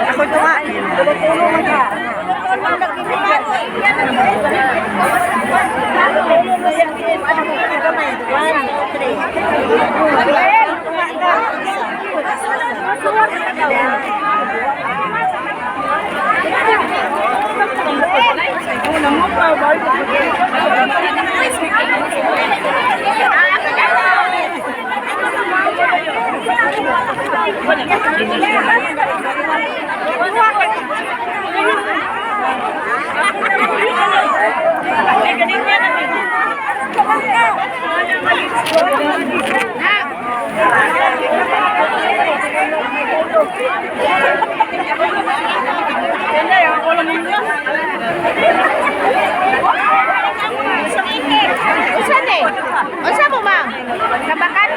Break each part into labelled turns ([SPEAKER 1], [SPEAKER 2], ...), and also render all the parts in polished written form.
[SPEAKER 1] Ako tumain. Tulong ka.
[SPEAKER 2] Unsa mo, ma'am? Kabakan?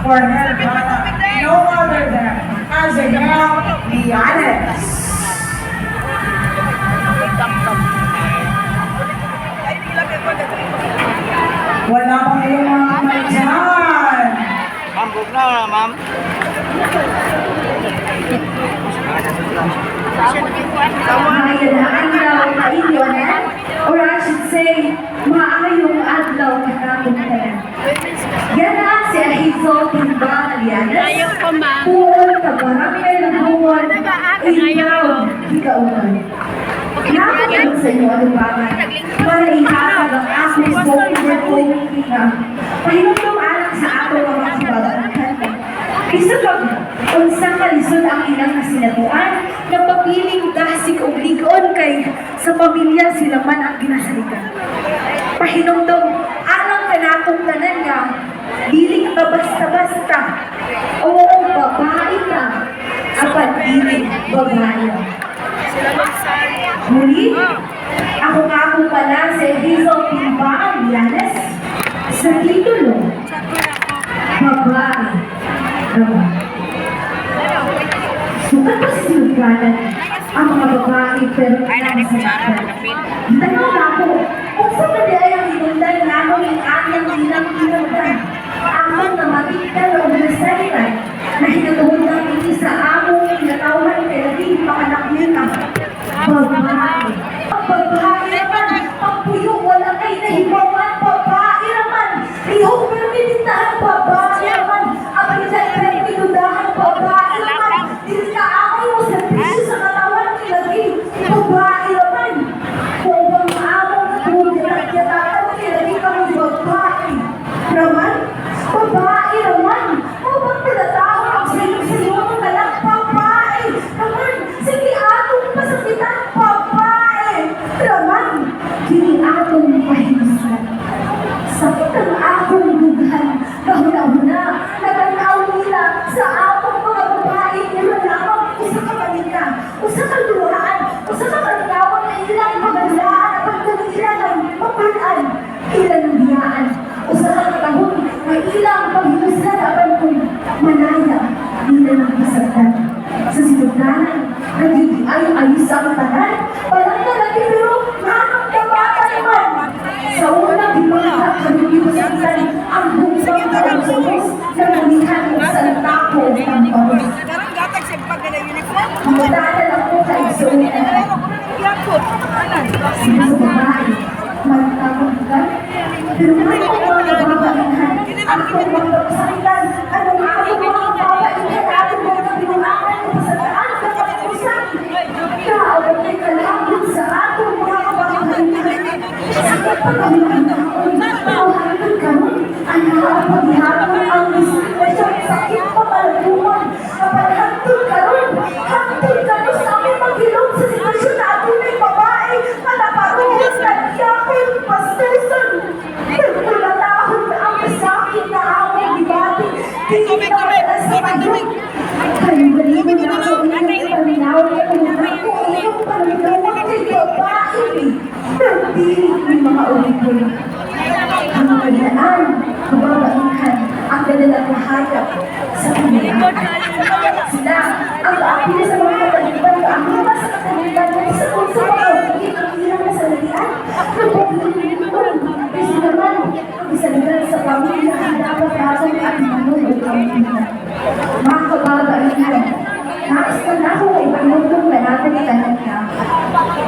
[SPEAKER 3] For her product, no other than Azrael Lianes. Wala pa kayong mga kamay dyan.
[SPEAKER 1] Ma'am, book na, ma'am.
[SPEAKER 4] Magandang adlaw sa inyo, or I should say, maayong adlaw katapos ka na. Yana si Ahizo Timbang Alianes, puon ka barangay ng buwan, ikaw, higaunan. Nakakagod sa inyo ang lubangan, para ihatag ang aking spoken word na pahinutong anak sa ato ang mga kababakan. Isugag, unsang kalisod ang ilang kasinatuan na papiling dasig o ligon kay sa pamilya sila man ang ginasalikan. Pahinumdom, alang kanatong tanan nga, dili ka basta-basta. Oo, babae ka. Apat dili, babae. Muli, ako nga po pala si Hazel Timbang Alianes sa titulo, babae. Sukat pa sinuganan ang mga babae pero lang sa lahat. Tanong na ako, kung sa pwede ay ang inundan na ako yung kanyang ilang inundan, akong namatikal o nasalitan na hinatuhod ng ini sa among pinatawhan kay naging panganak nila. Babae. Ang babae naman, ang puyo wala kay nahibawan, babae naman. Iyong permititahan, babae naman. Ang pinagay pinudahan, babae naman. Dili ka ako'y mo sa piso sa katawan ni lagi, babae naman. Kung bang among katulad na nagyatakan ni lagi ka mo pagkakataon, hanggang karon, ang nakapagihapon ang diskriminasyon sa ipapalaguan. Hanggang karon sa aming maghilom sa sitwasyon na atunay babae, malaparoon, nagyapon, pastuson. Nagpulatahon na ang sakit na aming dibati, di na wala sa pagod. Kalimbalibon na ako ng ipaminaw na kumulang ko iyong palaguan kay babae. Nagdilig ng mga ulit. Ang kanyaan, kababaihan, ang kanilang lahayap sa kanila. Sila, ang kaapila sa mga kataliban, kaamila sa kataliban, sa kung sa mga ulit ang ilang nasalalian, nagpapilipan, kasi naman, ang isaligan sa pamilya ang dapat natin at manunod ang pamilya. Mga kababaihan, nais na ako ay panunod na natin ang kanila.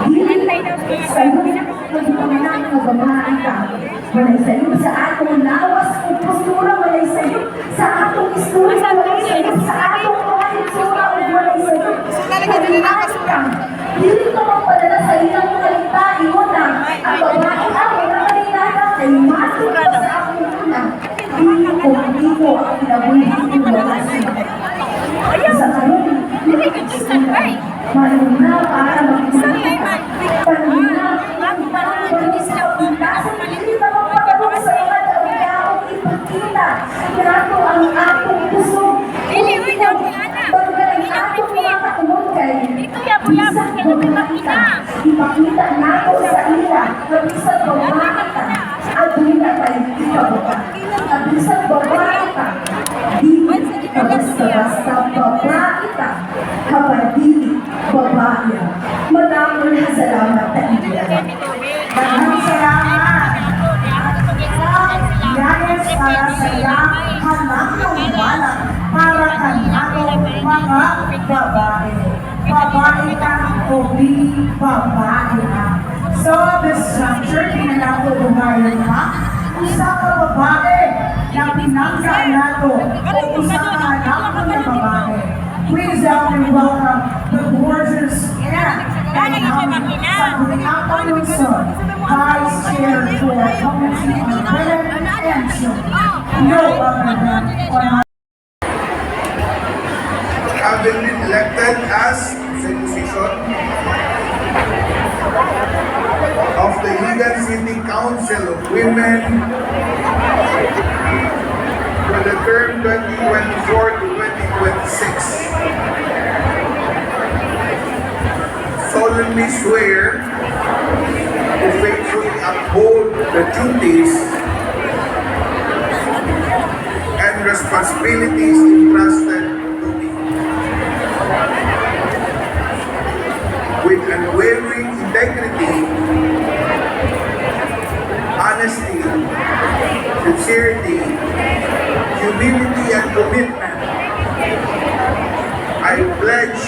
[SPEAKER 4] Dili, sa'yo, nagpamanang na babae ka. Walay sa'yo sa atong lawas o postura, walay sa'yo sa atong istorya, walay sa'yo sa atong mga itsura o walay sa'yo. Nagpapalihan ka. Dili ka magpadala sa ilang kalita, iuna. Ang babae ako na malinada kay matong ka sa akong una. Hindi ko ang pinabuhin ko wala siya. Sa karoon, maluna para magpapalihan. Paluna, para sa pagkasan, hindi na magpapalong sa mga daw-daong ipagkita. Nato ang atong puso. Pagkaling atong mga katumod kayo. Bisag babae ka. Ipakita nato sa ila na bisag babae ka. At hindi na tayo ikabuka. At bisag babae ka. Di ka basta-basta babae ka. Kabadili babae. Madamon na salamat na iya.
[SPEAKER 3] Maraming salamat. Yanes para sa iyang hanap ng wala para kanatong mga babae. Babae ka o di babae ka. So, the structure, pinalato bumayon ka. Usa ka babae na pinangga nato o usa ka anak ng babae. Please help me welcome the gorgeous and Sangliapa Luzon, Vice Chair for Committee on Women and Children. No other than
[SPEAKER 5] having been elected as the position of the Ligan City Council of Women for the term 2024 to 2026. Solemnly swear to faithfully uphold the duties and responsibilities entrusted to me with unwavering integrity, honesty, sincerity, humility, and commitment. I pledge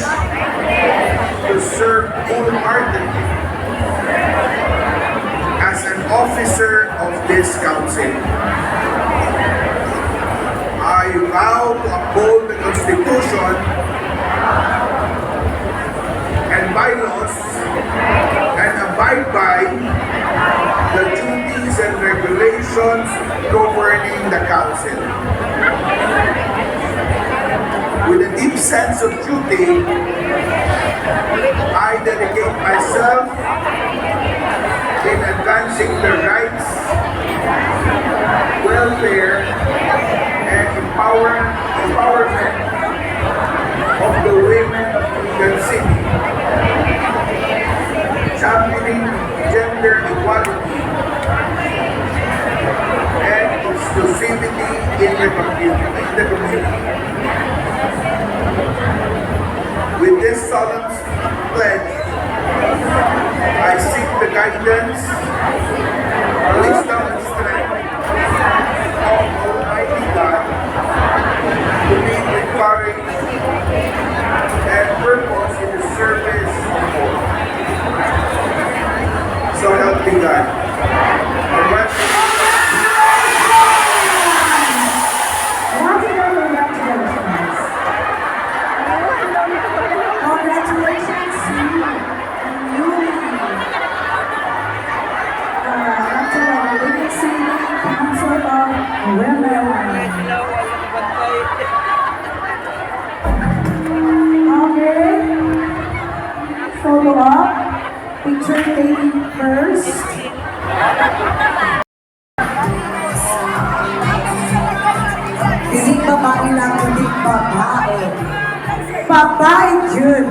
[SPEAKER 5] to serve wholeheartedly as an officer of this council. I vow to uphold the Constitution and bylaws and abide by the duties and regulations governing the council. With a deep sense of duty, I dedicate myself in advancing the rights, welfare, and empowerment of the women of Ligan City, championing gender equality and inclusivity in the community. With this solemn pledge, I seek the guidance, wisdom, and strength of Almighty God to lead with courage and purpose in the service of all. So help me God.
[SPEAKER 4] Once again,
[SPEAKER 3] picture taking first. Hindi babae lang, hindi babae. Babae, June.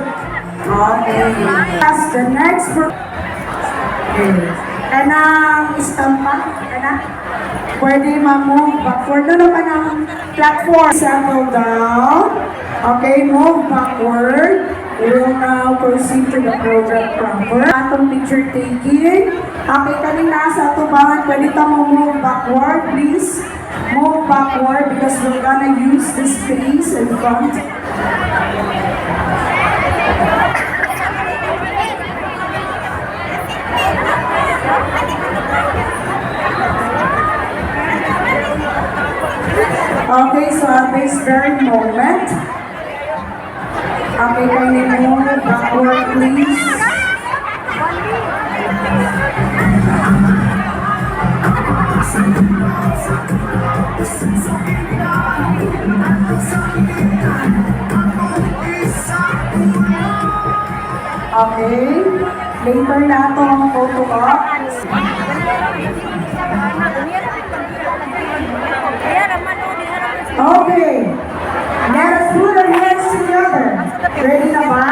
[SPEAKER 3] Okay. As the next okay. Kanang istampa, kana? Pwede ma-move backward. Doon pa ng platform. Settle down. Okay, move backward. We will now proceed to the program proper. Atong picture taking. Okay, kanina sa tubangan, pwede ta mo move backward, please. Move backward because we're gonna use the space in front. Okay, so at this very moment, okay, can you move backward, please? Okay, later na ito ang photo op. Okay, let us put our hands together. Ready na ba?